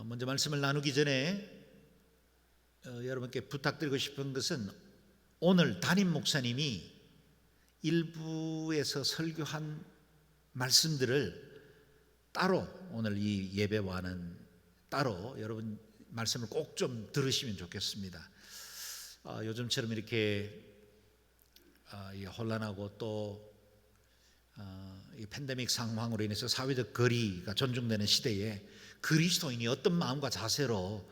먼저 말씀을 나누기 전에 여러분께 부탁드리고 싶은 것은 오늘 담임 목사님이 일부에서 설교한 말씀들을 따로 오늘 이 예배와는 따로 여러분 말씀을 꼭 좀 들으시면 좋겠습니다. 요즘처럼 이렇게 혼란하고 또 이 팬데믹 상황으로 인해서 사회적 거리가 존중되는 시대에 그리스도인이 어떤 마음과 자세로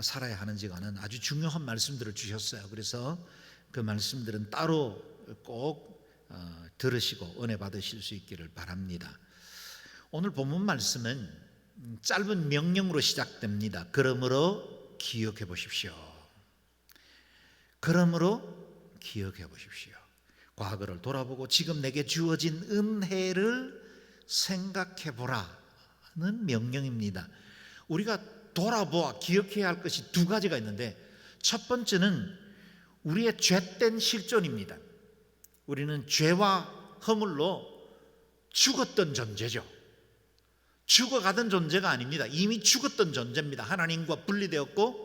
살아야 하는지가는 아주 중요한 말씀들을 주셨어요. 그래서 그 말씀들은 따로 꼭 들으시고 은혜 받으실 수 있기를 바랍니다. 오늘 본문 말씀은 짧은 명령으로 시작됩니다. 그러므로 기억해 보십시오. 그러므로 기억해 보십시오. 과거를 돌아보고 지금 내게 주어진 은혜를 생각해 보라는 명령입니다. 우리가 돌아보아 기억해야 할 것이 두 가지가 있는데, 첫 번째는 우리의 죄된 실존입니다. 우리는 죄와 허물로 죽었던 존재죠. 죽어가던 존재가 아닙니다. 이미 죽었던 존재입니다. 하나님과 분리되었고,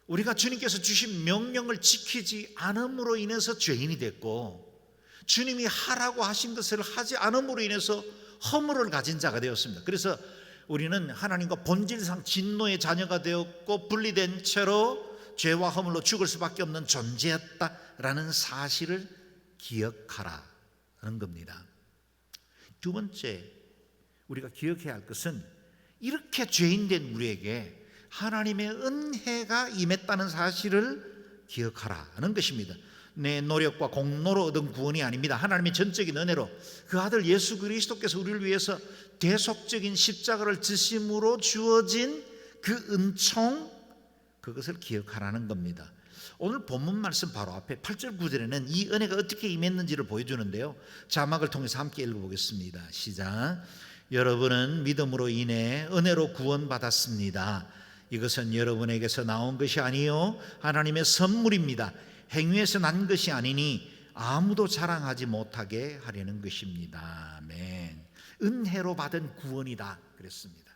우리가 주님께서 주신 명령을 지키지 않음으로 인해서 죄인이 됐고, 주님이 하라고 하신 것을 하지 않음으로 인해서 허물을 가진 자가 되었습니다. 그래서 우리는 하나님과 본질상 진노의 자녀가 되었고 분리된 채로 죄와 허물로 죽을 수밖에 없는 존재였다라는 사실을 기억하라는 겁니다. 두 번째, 우리가 기억해야 할 것은 이렇게 죄인된 우리에게 하나님의 은혜가 임했다는 사실을 기억하라는 것입니다. 내 노력과 공로로 얻은 구원이 아닙니다. 하나님의 전적인 은혜로 그 아들 예수 그리스도께서 우리를 위해서 대속적인 십자가를 지심으로 주어진 그 은총, 그것을 기억하라는 겁니다. 오늘 본문 말씀 바로 앞에 8절 9절에는 이 은혜가 어떻게 임했는지를 보여주는데요, 자막을 통해서 함께 읽어보겠습니다. 시작. 여러분은 믿음으로 인해 은혜로 구원받았습니다. 이것은 여러분에게서 나온 것이 아니요 하나님의 선물입니다. 행위에서 난 것이 아니니 아무도 자랑하지 못하게 하려는 것입니다. 아멘. 은혜로 받은 구원이다 그랬습니다.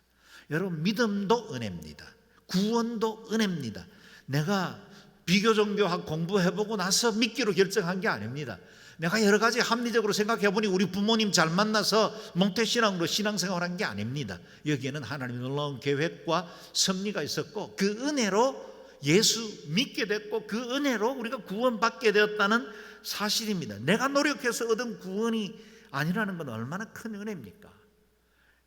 여러분, 믿음도 은혜입니다. 구원도 은혜입니다. 내가 비교종교학 공부해보고 나서 믿기로 결정한 게 아닙니다. 내가 여러 가지 합리적으로 생각해보니 우리 부모님 잘 만나서 몽태신앙으로 신앙생활한 게 아닙니다. 여기에는 하나님의 놀라운 계획과 섭리가 있었고, 그 은혜로 예수 믿게 됐고, 그 은혜로 우리가 구원받게 되었다는 사실입니다. 내가 노력해서 얻은 구원이 아니라는 건 얼마나 큰 은혜입니까?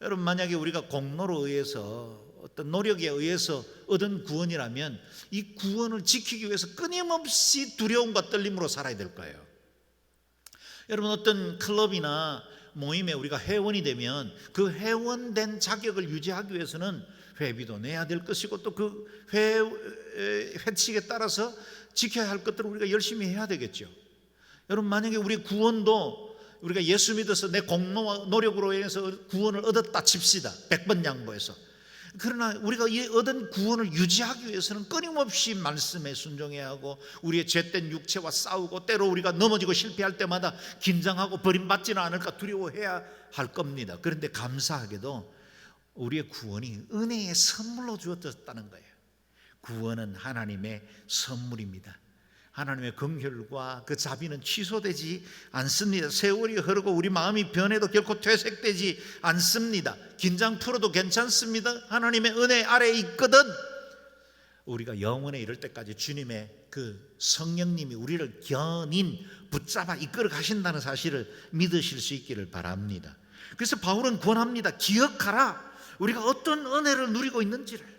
여러분, 만약에 우리가 공로로 의해서 어떤 노력에 의해서 얻은 구원이라면 이 구원을 지키기 위해서 끊임없이 두려움과 떨림으로 살아야 될 거예요. 여러분, 어떤 클럽이나 모임에 우리가 회원이 되면 그 회원된 자격을 유지하기 위해서는 회비도 내야 될 것이고, 또 그 회칙에 따라서 지켜야 할 것들을 우리가 열심히 해야 되겠죠. 여러분, 만약에 우리 구원도 우리가 예수 믿어서 내 공로와 노력으로 인해서 구원을 얻었다 칩시다. 100번 양보해서. 그러나 우리가 이 얻은 구원을 유지하기 위해서는 끊임없이 말씀에 순종해야 하고, 우리의 죄된 육체와 싸우고, 때로 우리가 넘어지고 실패할 때마다 긴장하고 버림받지는 않을까 두려워해야 할 겁니다. 그런데 감사하게도 우리의 구원이 은혜의 선물로 주어졌다는 거예요. 구원은 하나님의 선물입니다. 하나님의 긍휼과 그 자비는 취소되지 않습니다. 세월이 흐르고 우리 마음이 변해도 결코 퇴색되지 않습니다. 긴장 풀어도 괜찮습니다. 하나님의 은혜 아래에 있거든. 우리가 영원에 이를 때까지 주님의 그 성령님이 우리를 견인 붙잡아 이끌어 가신다는 사실을 믿으실 수 있기를 바랍니다. 그래서 바울은 권합니다. 기억하라. 우리가 어떤 은혜를 누리고 있는지를.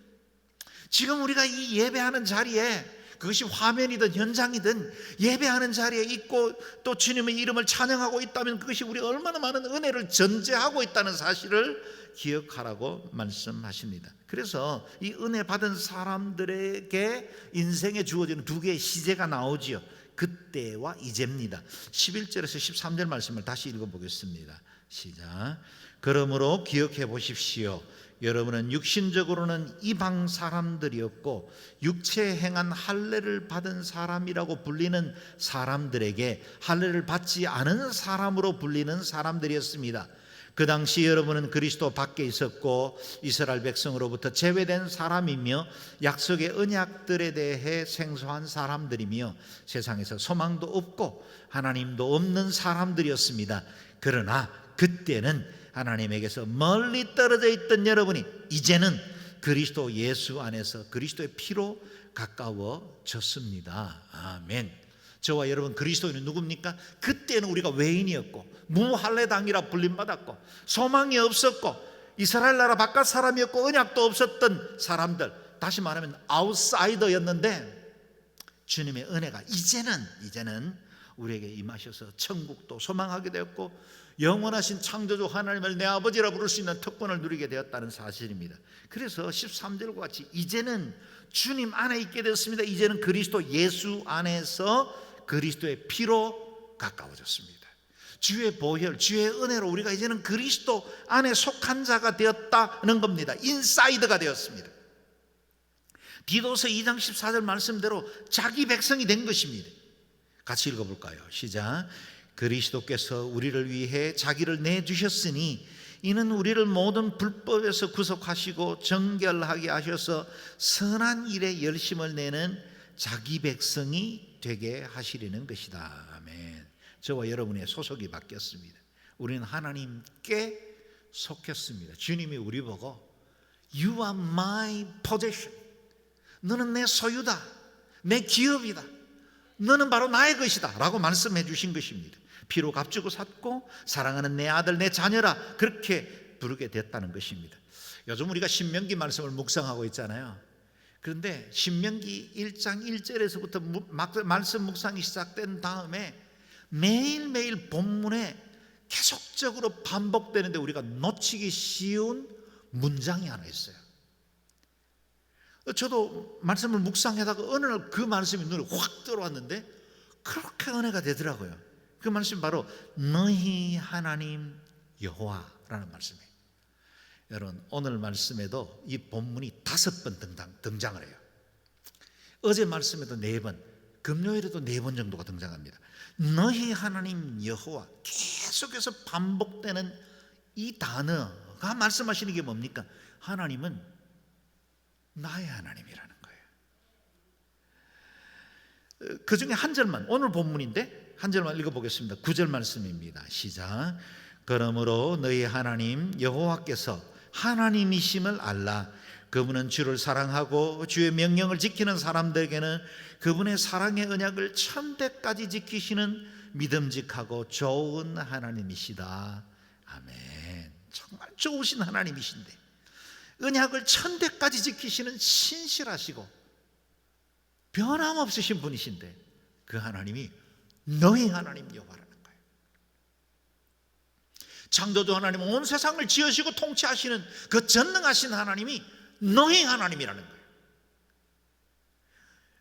지금 우리가 이 예배하는 자리에, 그것이 화면이든 현장이든 예배하는 자리에 있고 또 주님의 이름을 찬양하고 있다면 그것이 우리가 얼마나 많은 은혜를 전제하고 있다는 사실을 기억하라고 말씀하십니다. 그래서 이 은혜 받은 사람들에게 인생에 주어지는 두 개의 시제가 나오지요. 그때와 이제입니다. 11절에서 13절 말씀을 다시 읽어보겠습니다. 시작. 그러므로 기억해 보십시오. 여러분은 육신적으로는 이방 사람들이었고 육체에 행한 할례를 받은 사람이라고 불리는 사람들에게 할례를 받지 않은 사람으로 불리는 사람들이었습니다. 그 당시 여러분은 그리스도 밖에 있었고 이스라엘 백성으로부터 제외된 사람이며 약속의 언약들에 대해 생소한 사람들이며 세상에서 소망도 없고 하나님도 없는 사람들이었습니다. 그러나 그때는 하나님에게서 멀리 떨어져 있던 여러분이 이제는 그리스도 예수 안에서 그리스도의 피로 가까워졌습니다. 아멘. 저와 여러분 그리스도인은 누굽니까? 그때는 우리가 외인이었고 무할례당이라 불림받았고 소망이 없었고 이스라엘 나라 바깥 사람이었고 언약도 없었던 사람들, 다시 말하면 아웃사이더였는데 주님의 은혜가 이제는 우리에게 임하셔서 천국도 소망하게 되었고 영원하신 창조주 하나님을 내 아버지라 부를 수 있는 특권을 누리게 되었다는 사실입니다. 그래서 13절과 같이 이제는 주님 안에 있게 되었습니다. 이제는 그리스도 예수 안에서 그리스도의 피로 가까워졌습니다. 주의 보혈, 주의 은혜로 우리가 이제는 그리스도 안에 속한 자가 되었다는 겁니다. 인사이드가 되었습니다. 디도서 2장 14절 말씀대로 자기 백성이 된 것입니다. 같이 읽어볼까요? 시작. 그리스도께서 우리를 위해 자기를 내주셨으니 이는 우리를 모든 불법에서 구속하시고 정결하게 하셔서 선한 일에 열심을 내는 자기 백성이 되게 하시려는 것이다. 아멘. 저와 여러분의 소속이 바뀌었습니다. 우리는 하나님께 속했습니다. 주님이 우리 보고 You are my possession. 너는 내 소유다. 내 기업이다. 너는 바로 나의 것이다 라고 말씀해 주신 것입니다. 피로 값주고 샀고 사랑하는 내 아들 내 자녀라 그렇게 부르게 됐다는 것입니다. 요즘 우리가 신명기 말씀을 묵상하고 있잖아요. 그런데 신명기 1장 1절에서부터 말씀 묵상이 시작된 다음에 매일매일 본문에 계속적으로 반복되는데 우리가 놓치기 쉬운 문장이 하나 있어요. 저도 말씀을 묵상하다가 어느 날 그 말씀이 눈에 확 들어왔는데 그렇게 은혜가 되더라고요. 그 말씀이 바로 너희 하나님 여호와라는 말씀이에요. 여러분 오늘 말씀에도 이 본문이 5번 등장을 해요. 어제 말씀에도 4번, 금요일에도 4번 정도가 등장합니다. 너희 하나님 여호와, 계속해서 반복되는 이 단어가 말씀하시는 게 뭡니까? 하나님은 나의 하나님이라는 거예요. 그 중에 한 절만, 오늘 본문인데 한 절만 읽어보겠습니다. 9절 말씀입니다. 시작. 그러므로 너희 하나님 여호와께서 하나님이심을 알라. 그분은 주를 사랑하고 주의 명령을 지키는 사람들에게는 그분의 사랑의 언약을 천대까지 지키시는 믿음직하고 좋은 하나님이시다. 아멘. 정말 좋으신 하나님이신데 언약을 천대까지 지키시는 신실하시고 변함없으신 분이신데 그 하나님이 너희 하나님 여호와라는 거예요. 창조주 하나님, 온 세상을 지으시고 통치하시는 그 전능하신 하나님이 너희 하나님이라는 거예요.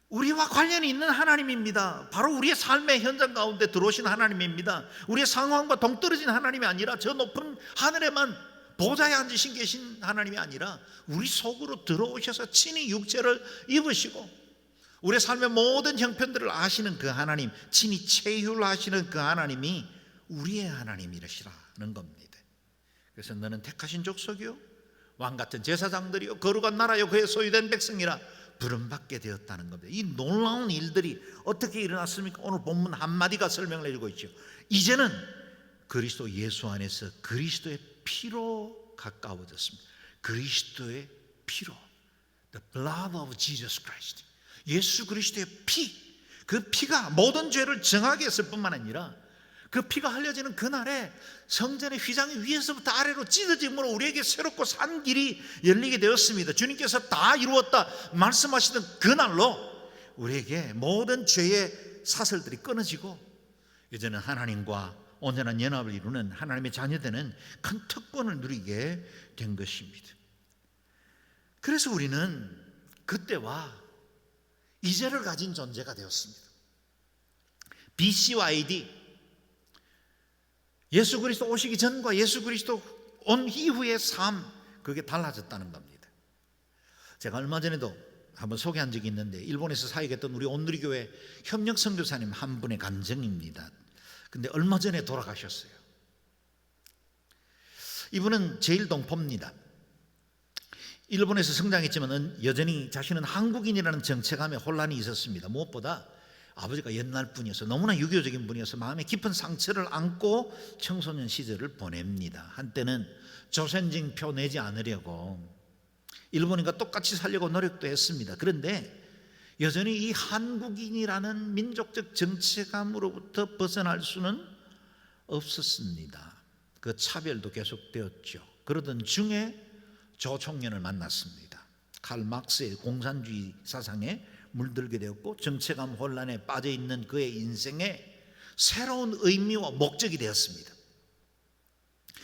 우리와 관련이 있는 하나님입니다. 바로 우리의 삶의 현장 가운데 들어오신 하나님입니다. 우리의 상황과 동떨어진 하나님이 아니라 저 높은 하늘에만 보좌에 앉으신 계신 하나님이 아니라 우리 속으로 들어오셔서 친히 육체를 입으시고 우리의 삶의 모든 형편들을 아시는 그 하나님, 친히 체휼하시는 그 하나님이 우리의 하나님이시라는 겁니다. 그래서 너는 택하신 족속이요 왕같은 제사장들이요 거룩한 나라요 그의 소유된 백성이라 부름받게 되었다는 겁니다. 이 놀라운 일들이 어떻게 일어났습니까? 오늘 본문 한마디가 설명을 해주고 있죠. 이제는 그리스도 예수 안에서 그리스도의 피로 가까워졌습니다. 그리스도의 피로, The blood of Jesus Christ. 예수 그리스도의 피, 그 피가 모든 죄를 정하게 했을 뿐만 아니라 그 피가 흘려지는 그날에 성전의 휘장이 위에서부터 아래로 찢어짐으로 우리에게 새롭고 산 길이 열리게 되었습니다. 주님께서 다 이루었다 말씀하시던 그날로 우리에게 모든 죄의 사슬들이 끊어지고 이제는 하나님과 온전한 연합을 이루는 하나님의 자녀되는 큰 특권을 누리게 된 것입니다. 그래서 우리는 그때와 이제를 가진 존재가 되었습니다. BC와 AD, 예수 그리스도 오시기 전과 예수 그리스도 온 이후의 삶, 그게 달라졌다는 겁니다. 제가 얼마 전에도 한번 소개한 적이 있는데 일본에서 사역했던 우리 온누리교회 협력 선교사님 한 분의 간증입니다. 근데 얼마 전에 돌아가셨어요. 이분은 제일동포입니다. 일본에서 성장했지만 여전히 자신은 한국인이라는 정체감에 혼란이 있었습니다. 무엇보다 아버지가 옛날 분이어서 너무나 유교적인 분이어서 마음에 깊은 상처를 안고 청소년 시절을 보냅니다. 한때는 조선징표 내지 않으려고 일본인과 똑같이 살려고 노력도 했습니다. 그런데 여전히 이 한국인이라는 민족적 정체감으로부터 벗어날 수는 없었습니다. 그 차별도 계속되었죠. 그러던 중에 조총련을 만났습니다. 칼 막스의 공산주의 사상에 물들게 되었고 정체감 혼란에 빠져있는 그의 인생에 새로운 의미와 목적이 되었습니다.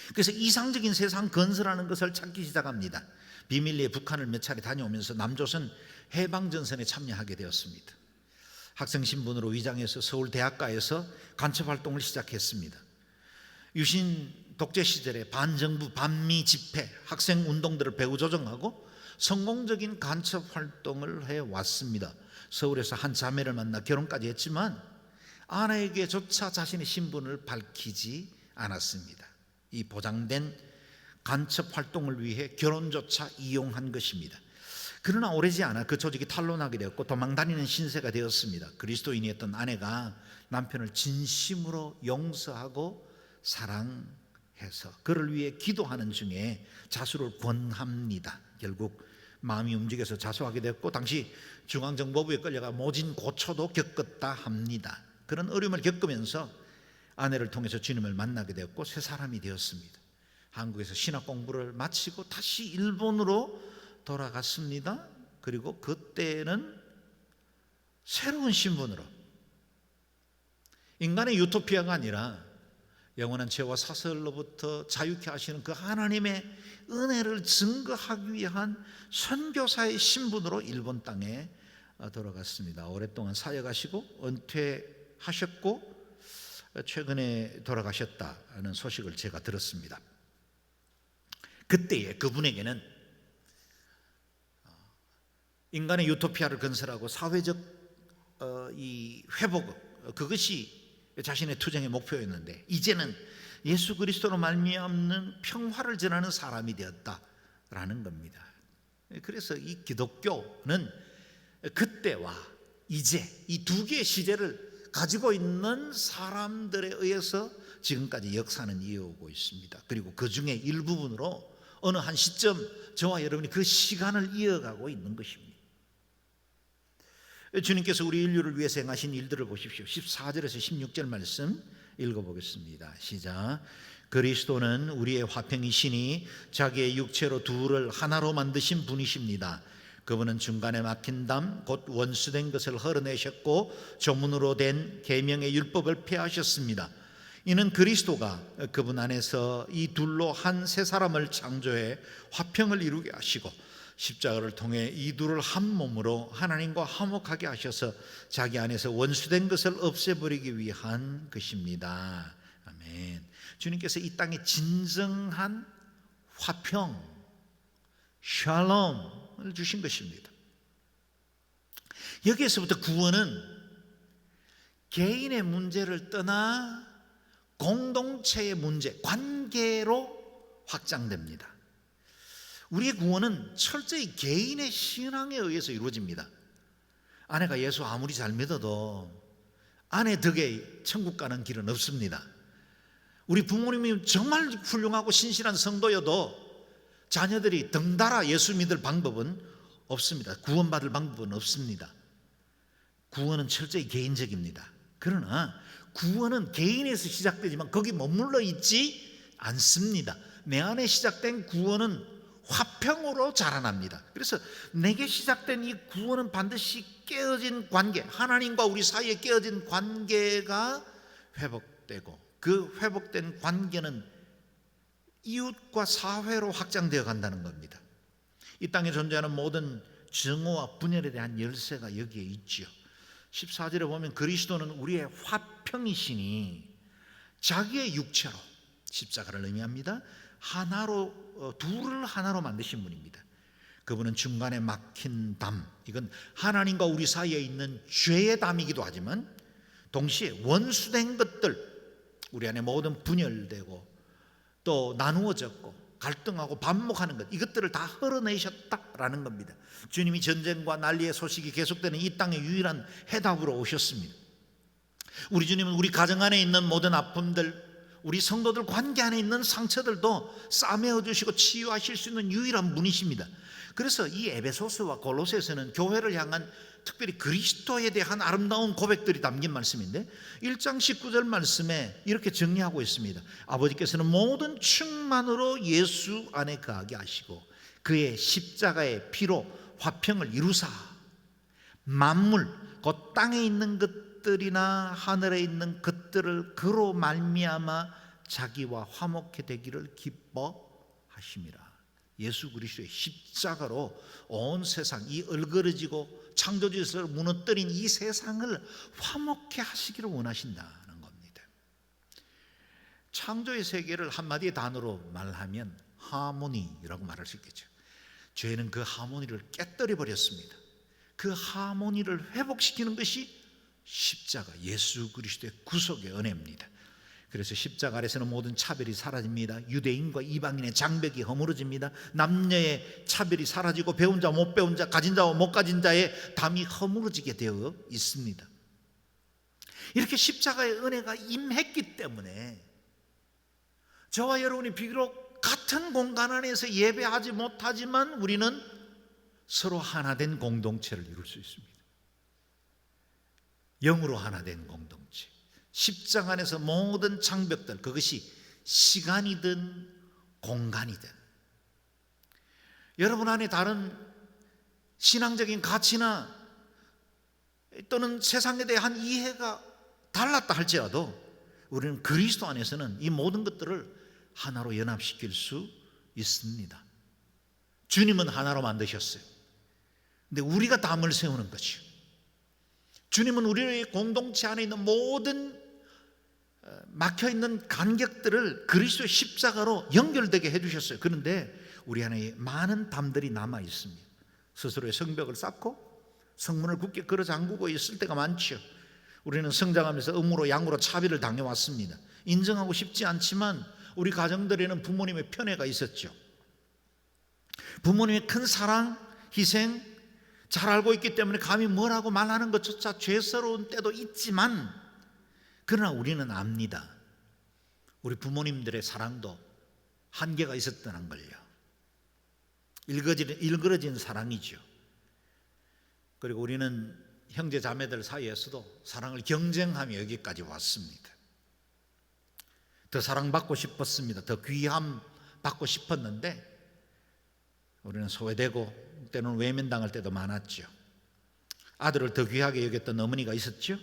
그래서 이상적인 세상 건설하는 것을 찾기 시작합니다. 비밀리에 북한을 몇 차례 다녀오면서 남조선 해방전선에 참여하게 되었습니다. 학생 신분으로 위장해서 서울대학가에서 간첩활동을 시작했습니다. 유신 독재 시절에 반정부 반미 집회, 학생 운동들을 배후 조정하고 성공적인 간첩 활동을 해왔습니다. 서울에서 한 자매를 만나 결혼까지 했지만 아내에게조차 자신의 신분을 밝히지 않았습니다. 이 보장된 간첩 활동을 위해 결혼조차 이용한 것입니다. 그러나 오래지 않아 그 조직이 탄로나게 되었고 도망다니는 신세가 되었습니다. 그리스도인이었던 아내가 남편을 진심으로 용서하고 사랑해서 그를 위해 기도하는 중에 자수를 권합니다. 결국 마음이 움직여서 자수하게 됐고 당시 중앙정보부에 끌려가 모진 고초도 겪었다 합니다. 그런 어려움을 겪으면서 아내를 통해서 주님을 만나게 되었고 새 사람이 되었습니다. 한국에서 신학 공부를 마치고 다시 일본으로 돌아갔습니다. 그리고 그때는 새로운 신분으로 인간의 유토피아가 아니라 영원한 죄와 사슬로부터 자유케 하시는 그 하나님의 은혜를 증거하기 위한 선교사의 신분으로 일본 땅에 돌아갔습니다. 오랫동안 사역하시고 은퇴하셨고 최근에 돌아가셨다는 소식을 제가 들었습니다. 그때에 그분에게는 인간의 유토피아를 건설하고 사회적 이 회복, 그것이 자신의 투쟁의 목표였는데 이제는 예수 그리스도로 말미암는 평화를 전하는 사람이 되었다라는 겁니다. 그래서 이 기독교는 그때와 이제 이 두 개의 시제를 가지고 있는 사람들에 의해서 지금까지 역사는 이어오고 있습니다. 그리고 그 중에 일부분으로 어느 한 시점 저와 여러분이 그 시간을 이어가고 있는 것입니다. 주님께서 우리 인류를 위해서 행하신 일들을 보십시오. 14절에서 16절 말씀 읽어보겠습니다. 시작. 그리스도는 우리의 화평이시니 자기의 육체로 둘을 하나로 만드신 분이십니다. 그분은 중간에 막힌 담 곧 원수된 것을 헐어내셨고 조문으로 된 계명의 율법을 폐하셨습니다. 이는 그리스도가 그분 안에서 이 둘로 한 새 사람을 창조해 화평을 이루게 하시고 십자가를 통해 이 둘을 한 몸으로 하나님과 화목하게 하셔서 자기 안에서 원수된 것을 없애버리기 위한 것입니다. 아멘. 주님께서 이 땅에 진정한 화평, 샬롬을 주신 것입니다. 여기에서부터 구원은 개인의 문제를 떠나 공동체의 문제, 관계로 확장됩니다. 우리의 구원은 철저히 개인의 신앙에 의해서 이루어집니다. 아내가 예수 아무리 잘 믿어도 아내 덕에 천국 가는 길은 없습니다. 우리 부모님이 정말 훌륭하고 신실한 성도여도 자녀들이 덩달아 예수 믿을 방법은 없습니다. 구원받을 방법은 없습니다. 구원은 철저히 개인적입니다. 그러나 구원은 개인에서 시작되지만 거기 머물러 있지 않습니다. 내 안에 시작된 구원은 화평으로 자라납니다. 그래서 내게 시작된 이 구원은 반드시 깨어진 관계, 하나님과 우리 사이에 깨어진 관계가 회복되고 그 회복된 관계는 이웃과 사회로 확장되어 간다는 겁니다. 이 땅에 존재하는 모든 증오와 분열에 대한 열쇠가 여기에 있죠. 14절에 보면 그리스도는 우리의 화평이시니 자기의 육체로, 십자가를 의미합니다, 하나로, 둘을 하나로 만드신 분입니다. 그분은 중간에 막힌 담, 이건 하나님과 우리 사이에 있는 죄의 담이기도 하지만 동시에 원수된 것들, 우리 안에 모든 분열되고 또 나누어졌고 갈등하고 반목하는 것, 이것들을 다 헐어내셨다라는 겁니다. 주님이 전쟁과 난리의 소식이 계속되는 이 땅의 유일한 해답으로 오셨습니다. 우리 주님은 우리 가정 안에 있는 모든 아픔들, 우리 성도들 관계 안에 있는 상처들도 싸매어 주시고 치유하실 수 있는 유일한 분이십니다. 그래서 이 에베소서와 골로새서는 교회를 향한 특별히 그리스도에 대한 아름다운 고백들이 담긴 말씀인데 1장 19절 말씀에 이렇게 정리하고 있습니다. 아버지께서는 모든 충만으로 예수 안에 거하게 하시고 그의 십자가의 피로 화평을 이루사 만물 곧 땅에 있는 것들이나 하늘에 있는 것들을 그로 말미암아 자기와 화목해 되기를 기뻐하심이라. 예수 그리스도의 십자가로 온 세상, 이 얼그러지고 창조주에서 무너뜨린 이 세상을 화목해 하시기를 원하신다는 겁니다. 창조의 세계를 한마디의 단어로 말하면 하모니라고 말할 수 있겠죠. 죄는 그 하모니를 깨뜨려 버렸습니다. 그 하모니를 회복시키는 것이 십자가, 예수 그리스도의 구속의 은혜입니다. 그래서 십자가 아래서는 모든 차별이 사라집니다. 유대인과 이방인의 장벽이 허물어집니다. 남녀의 차별이 사라지고 배운 자 못 배운 자, 가진 자와 못 가진 자의 담이 허물어지게 되어 있습니다. 이렇게 십자가의 은혜가 임했기 때문에 저와 여러분이 비록 같은 공간 안에서 예배하지 못하지만 우리는 서로 하나 된 공동체를 이룰 수 있습니다. 영으로 하나 된 공동체. 십자가 안에서 모든 장벽들, 그것이 시간이든 공간이든 여러분 안에 다른 신앙적인 가치나 또는 세상에 대한 이해가 달랐다 할지라도 우리는 그리스도 안에서는 이 모든 것들을 하나로 연합시킬 수 있습니다. 주님은 하나로 만드셨어요. 근데 우리가 담을 세우는 것이요, 주님은 우리의 공동체 안에 있는 모든 막혀있는 간격들을 그리스도의 십자가로 연결되게 해주셨어요. 그런데 우리 안에 많은 담들이 남아 있습니다. 스스로의 성벽을 쌓고 성문을 굳게 걸어 잠그고 있을 때가 많죠. 우리는 성장하면서 음으로 양으로 차별을 당해왔습니다. 인정하고 싶지 않지만 우리 가정들에는 부모님의 편애가 있었죠. 부모님의 큰 사랑, 희생 잘 알고 있기 때문에 감히 뭐라고 말하는 것조차 죄스러운 때도 있지만, 그러나 우리는 압니다. 우리 부모님들의 사랑도 한계가 있었다는 걸요. 일그러진 사랑이죠. 그리고 우리는 형제 자매들 사이에서도 사랑을 경쟁하며 여기까지 왔습니다. 더 사랑받고 싶었습니다. 더 귀함 받고 싶었는데 우리는 소외되고 때로는 외면당할 때도 많았죠. 아들을 더 귀하게 여겼던 어머니가 있었죠.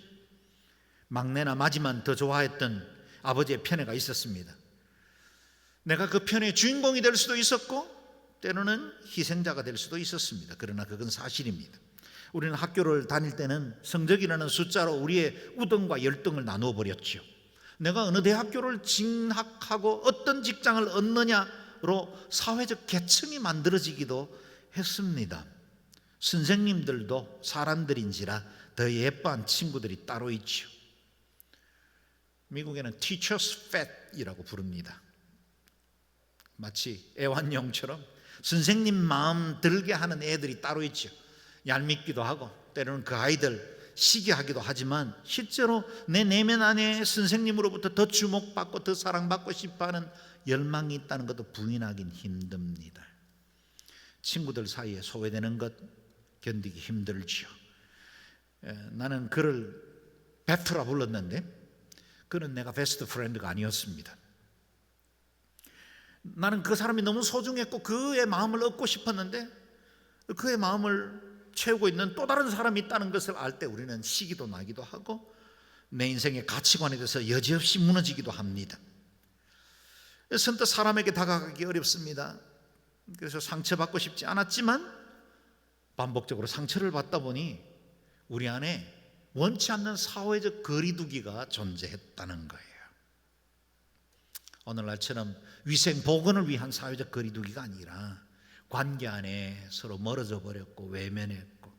막내나 마지만 더 좋아했던 아버지의 편애가 있었습니다. 내가 그 편애의 주인공이 될 수도 있었고 때로는 희생자가 될 수도 있었습니다. 그러나 그건 사실입니다. 우리는 학교를 다닐 때는 성적이라는 숫자로 우리의 우등과 열등을 나누어 버렸죠. 내가 어느 대학교를 진학하고 어떤 직장을 얻느냐로 사회적 계층이 만들어지기도 했습니다. 선생님들도 사람들인지라 더 예뻐한 친구들이 따로 있죠. 미국에는 teachers fat이라고 부릅니다. 마치 애완용처럼 선생님 마음 들게 하는 애들이 따로 있죠. 얄밉기도 하고 때로는 그 아이들 시기하기도 하지만 실제로 내 내면 안에 선생님으로부터 더 주목받고 더 사랑받고 싶어하는 열망이 있다는 것도 부인하긴 힘듭니다. 친구들 사이에 소외되는 것 견디기 힘들죠. 나는 그를 베프라 불렀는데 그는 내가 베스트 프렌드가 아니었습니다. 나는 그 사람이 너무 소중했고 그의 마음을 얻고 싶었는데 그의 마음을 채우고 있는 또 다른 사람이 있다는 것을 알 때 우리는 시기도 나기도 하고 내 인생의 가치관에 대해서 여지없이 무너지기도 합니다. 선뜻 사람에게 다가가기 어렵습니다. 그래서 상처받고 싶지 않았지만 반복적으로 상처를 받다 보니 우리 안에 원치 않는 사회적 거리두기가 존재했다는 거예요. 오늘날처럼 위생 보건을 위한 사회적 거리두기가 아니라 관계 안에 서로 멀어져 버렸고 외면했고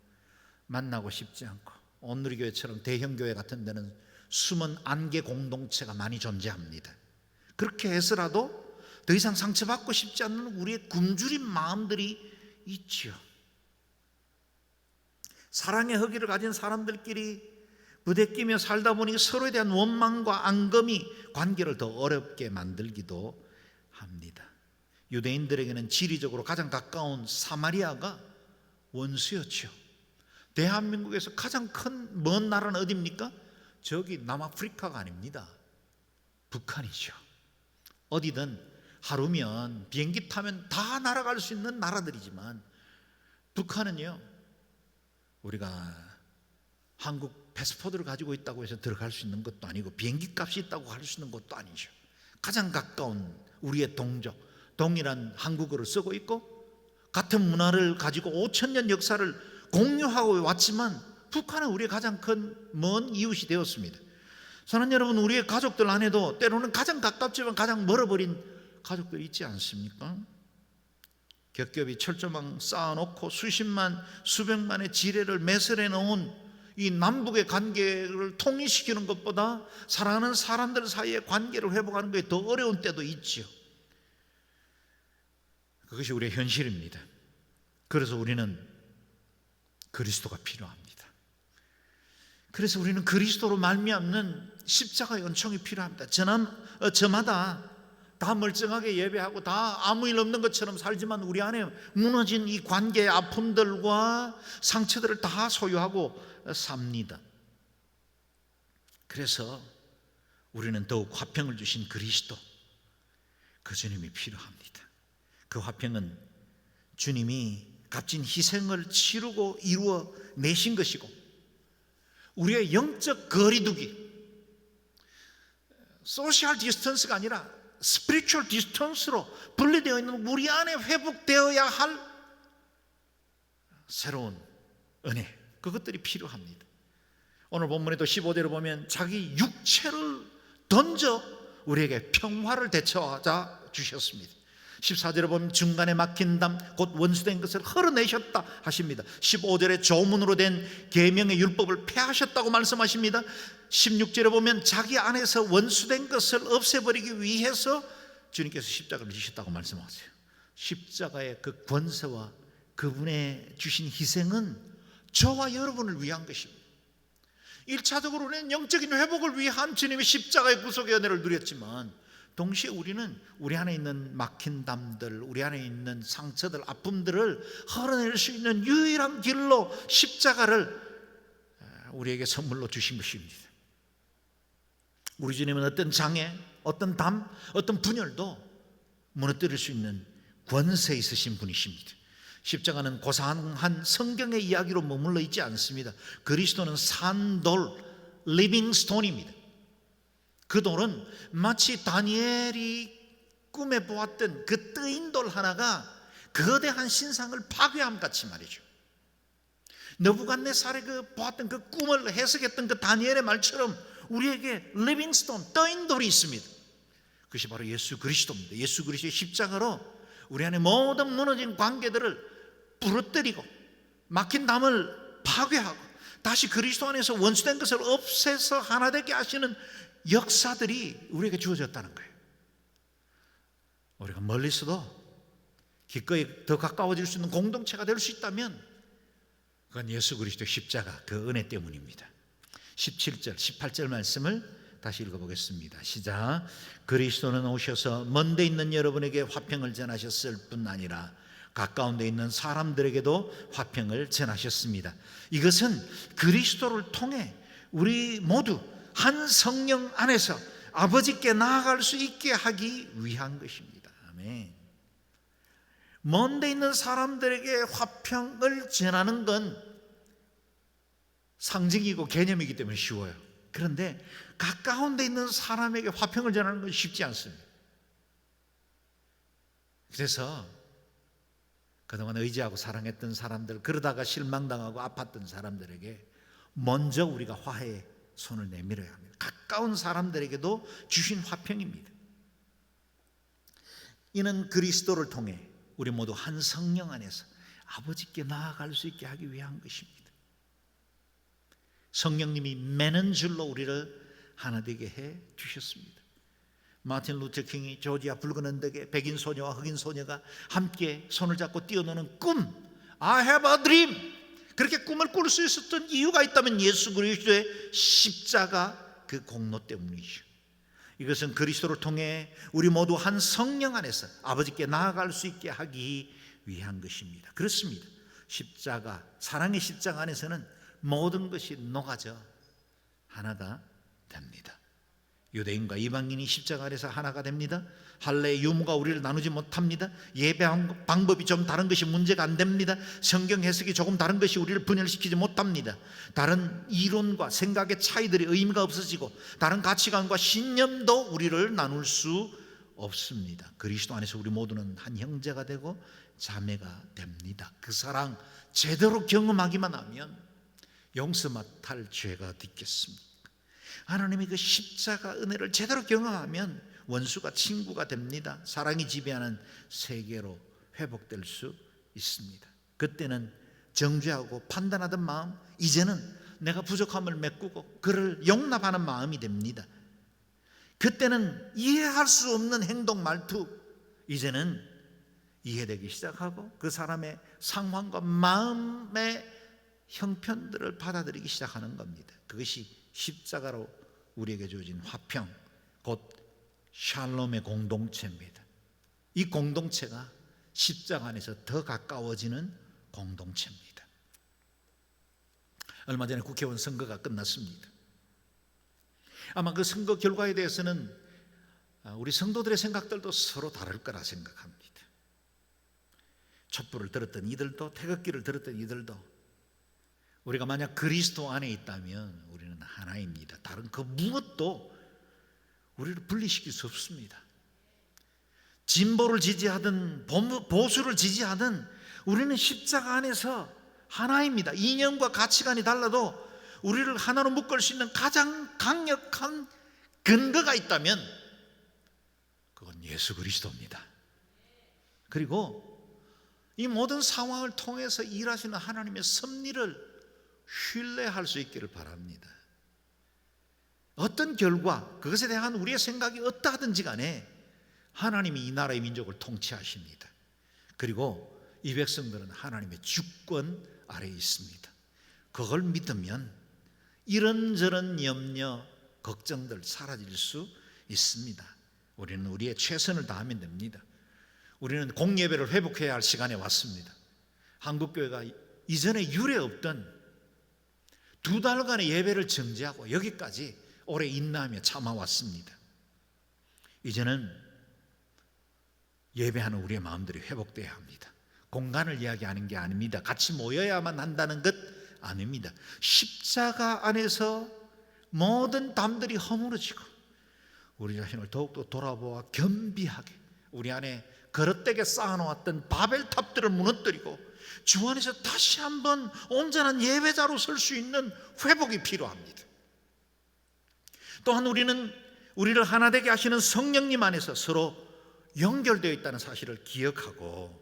만나고 싶지 않고, 온누리교회처럼 대형교회 같은 데는 숨은 안개 공동체가 많이 존재합니다. 그렇게 해서라도 더 이상 상처받고 싶지 않는 우리의 굶주린 마음들이 있지요. 사랑의 허기를 가진 사람들끼리 부대끼며 살다 보니 서로에 대한 원망과 앙금이 관계를 더 어렵게 만들기도 합니다. 유대인들에게는 지리적으로 가장 가까운 사마리아가 원수였죠. 대한민국에서 가장 큰 먼 나라는 어디입니까? 저기 남아프리카가 아닙니다. 북한이죠. 어디든 하루면 비행기 타면 다 날아갈 수 있는 나라들이지만 북한은요, 우리가 한국 패스포드를 가지고 있다고 해서 들어갈 수 있는 것도 아니고 비행기 값이 있다고 갈 수 있는 것도 아니죠. 가장 가까운 우리의 동족, 동일한 한국어를 쓰고 있고 같은 문화를 가지고 5,000년 역사를 공유하고 왔지만 북한은 우리의 가장 큰 먼 이웃이 되었습니다. 사랑하는 여러분, 우리의 가족들 안에도 때로는 가장 가깝지만 가장 멀어버린 가족들이 있지 않습니까? 겹겹이 철조망 쌓아놓고 수십만 수백만의 지뢰를 매설해 놓은 이 남북의 관계를 통일시키는 것보다 사랑하는 사람들 사이의 관계를 회복하는 것이 더 어려운 때도 있죠. 그것이 우리의 현실입니다. 그래서 우리는 그리스도가 필요합니다. 그래서 우리는 그리스도로 말미암는 십자가의 은총이 필요합니다. 저마다 다 멀쩡하게 예배하고 다 아무 일 없는 것처럼 살지만 우리 안에 무너진 이 관계의 아픔들과 상처들을 다 소유하고 삽니다. 그래서 우리는 더욱 화평을 주신 그리스도, 그 주님이 필요합니다. 그 화평은 주님이 값진 희생을 치르고 이루어 내신 것이고 우리의 영적 거리두기, 소셜 디스턴스가 아니라 스피리추얼 디스턴스로 분리되어 있는 우리 안에 회복되어야 할 새로운 은혜, 그것들이 필요합니다. 오늘 본문에도 15절을 보면 자기 육체를 던져 우리에게 평화를 되찾아 주셨습니다. 14절에 보면 중간에 막힌 담 곧 원수된 것을 헐어내셨다 하십니다. 15절에 조문으로 된 계명의 율법을 폐하셨다고 말씀하십니다. 16절에 보면 자기 안에서 원수된 것을 없애버리기 위해서 주님께서 십자가를 지셨다고 말씀하세요. 십자가의 그 권세와 그분의 주신 희생은 저와 여러분을 위한 것입니다. 1차적으로는 영적인 회복을 위한 주님의 십자가의 구속의 은혜를 누렸지만 동시에 우리는 우리 안에 있는 막힌 담들, 우리 안에 있는 상처들, 아픔들을 헐어낼 수 있는 유일한 길로 십자가를 우리에게 선물로 주신 것입니다. 우리 주님은 어떤 장애, 어떤 담, 어떤 분열도 무너뜨릴 수 있는 권세 있으신 분이십니다. 십자가는 고상한 성경의 이야기로 머물러 있지 않습니다. 그리스도는 산돌, 리빙 스톤입니다. 그 돌은 마치 다니엘이 꿈에 보았던 그 뜨인 돌 하나가 거대한 신상을 파괴함 같이 말이죠. 느부갓네살이 보았던 그 꿈을 해석했던 그 다니엘의 말처럼 우리에게 리빙스톤, 떠인 돌이 있습니다. 그것이 바로 예수 그리스도입니다. 예수 그리스도의 십자가로 우리 안에 모든 무너진 관계들을 부러뜨리고 막힌 담을 파괴하고 다시 그리스도 안에서 원수된 것을 없애서 하나 되게 하시는 역사들이 우리에게 주어졌다는 거예요. 우리가 멀리서도 기꺼이 더 가까워질 수 있는 공동체가 될 수 있다면 그건 예수 그리스도의 십자가, 그 은혜 때문입니다. 17절, 18절 말씀을 다시 읽어보겠습니다. 시작. 그리스도는 오셔서 먼데 있는 여러분에게 화평을 전하셨을 뿐 아니라 가까운 데 있는 사람들에게도 화평을 전하셨습니다. 이것은 그리스도를 통해 우리 모두 한 성령 안에서 아버지께 나아갈 수 있게 하기 위한 것입니다. 아멘. 먼데 있는 사람들에게 화평을 전하는 건 상징이고 개념이기 때문에 쉬워요. 그런데 가까운 데 있는 사람에게 화평을 전하는 건 쉽지 않습니다. 그래서 그동안 의지하고 사랑했던 사람들, 그러다가 실망당하고 아팠던 사람들에게 먼저 우리가 화해의 손을 내밀어야 합니다. 가까운 사람들에게도 주신 화평입니다. 이는 그리스도를 통해 우리 모두 한 성령 안에서 아버지께 나아갈 수 있게 하기 위한 것입니다. 성령님이 매는 줄로 우리를 하나 되게 해 주셨습니다. 마틴 루터 킹이 조지아 붉은 언덕에 백인 소녀와 흑인 소녀가 함께 손을 잡고 뛰어노는 꿈, I have a dream, 그렇게 꿈을 꿀 수 있었던 이유가 있다면 예수 그리스도의 십자가 그 공로 때문이죠. 이것은 그리스도를 통해 우리 모두 한 성령 안에서 아버지께 나아갈 수 있게 하기 위한 것입니다. 그렇습니다. 십자가, 사랑의 십자가 안에서는 모든 것이 녹아져 하나가 됩니다. 유대인과 이방인이 십자가 아래서 하나가 됩니다. 할례의 유무가 우리를 나누지 못합니다. 예배 방법이 좀 다른 것이 문제가 안 됩니다. 성경 해석이 조금 다른 것이 우리를 분열시키지 못합니다. 다른 이론과 생각의 차이들이 의미가 없어지고 다른 가치관과 신념도 우리를 나눌 수 없습니다. 그리스도 안에서 우리 모두는 한 형제가 되고 자매가 됩니다. 그 사랑 제대로 경험하기만 하면 용서 못할 죄가 어디 있겠습니까? 하나님의 그 십자가 은혜를 제대로 경험하면 원수가 친구가 됩니다. 사랑이 지배하는 세계로 회복될 수 있습니다. 그때는 정죄하고 판단하던 마음, 이제는 내가 부족함을 메꾸고 그를 용납하는 마음이 됩니다. 그때는 이해할 수 없는 행동 말투, 이제는 이해되기 시작하고 그 사람의 상황과 마음의 형편들을 받아들이기 시작하는 겁니다. 그것이 십자가로 우리에게 주어진 화평, 곧 샬롬의 공동체입니다. 이 공동체가 십자가 안에서 더 가까워지는 공동체입니다. 얼마 전에 국회의원 선거가 끝났습니다. 아마 그 선거 결과에 대해서는 우리 성도들의 생각들도 서로 다를 거라 생각합니다. 촛불을 들었던 이들도 태극기를 들었던 이들도 우리가 만약 그리스도 안에 있다면 우리는 하나입니다. 다른 그 무엇도 우리를 분리시킬 수 없습니다. 진보를 지지하든 보수를 지지하든 우리는 십자가 안에서 하나입니다. 이념과 가치관이 달라도 우리를 하나로 묶을 수 있는 가장 강력한 근거가 있다면 그건 예수 그리스도입니다. 그리고 이 모든 상황을 통해서 일하시는 하나님의 섭리를 신뢰할 수 있기를 바랍니다. 어떤 결과, 그것에 대한 우리의 생각이 어떠하든지 간에 하나님이 이 나라의 민족을 통치하십니다. 그리고 이 백성들은 하나님의 주권 아래에 있습니다. 그걸 믿으면 이런저런 염려, 걱정들 사라질 수 있습니다. 우리는 우리의 최선을 다하면 됩니다. 우리는 공예배를 회복해야 할 시간에 왔습니다. 한국교회가 이전에 유례 없던 2달간의 예배를 정지하고 여기까지 오래 인내하며 참아왔습니다. 이제는 예배하는 우리의 마음들이 회복되어야 합니다. 공간을 이야기하는 게 아닙니다. 같이 모여야만 한다는 것 아닙니다. 십자가 안에서 모든 담들이 허물어지고 우리 자신을 더욱더 돌아보아 겸비하게 우리 안에 그릇되게 쌓아놓았던 바벨탑들을 무너뜨리고 주 안에서 다시 한번 온전한 예배자로 설 수 있는 회복이 필요합니다. 또한 우리는 우리를 하나 되게 하시는 성령님 안에서 서로 연결되어 있다는 사실을 기억하고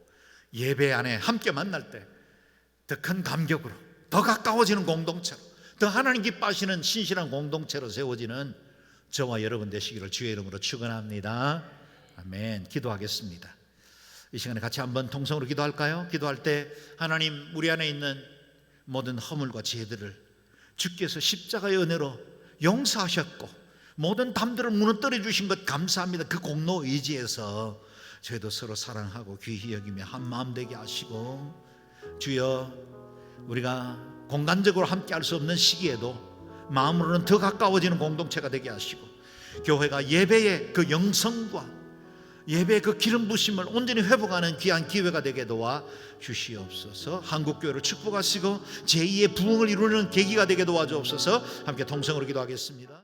예배 안에 함께 만날 때 더 큰 감격으로 더 가까워지는 공동체로 더 하나님 기뻐하시는 신실한 공동체로 세워지는 저와 여러분 되시기를 주의 이름으로 축원합니다. 아멘. 기도하겠습니다. 이 시간에 같이 한번 통성으로 기도할까요? 기도할 때 하나님, 우리 안에 있는 모든 허물과 죄들을 주께서 십자가의 은혜로 용서하셨고 모든 담들을 무너뜨려 주신 것 감사합니다. 그 공로 의지에서 저희도 서로 사랑하고 귀히 여기며 한 마음 되게 하시고, 주여, 우리가 공간적으로 함께 할 수 없는 시기에도 마음으로는 더 가까워지는 공동체가 되게 하시고, 교회가 예배의 그 영성과 예배의 그 기름 부심을 온전히 회복하는 귀한 기회가 되게 도와 주시옵소서. 한국교회를 축복하시고 제2의 부흥을 이루는 계기가 되게 도와주옵소서. 함께 통성으로 기도하겠습니다.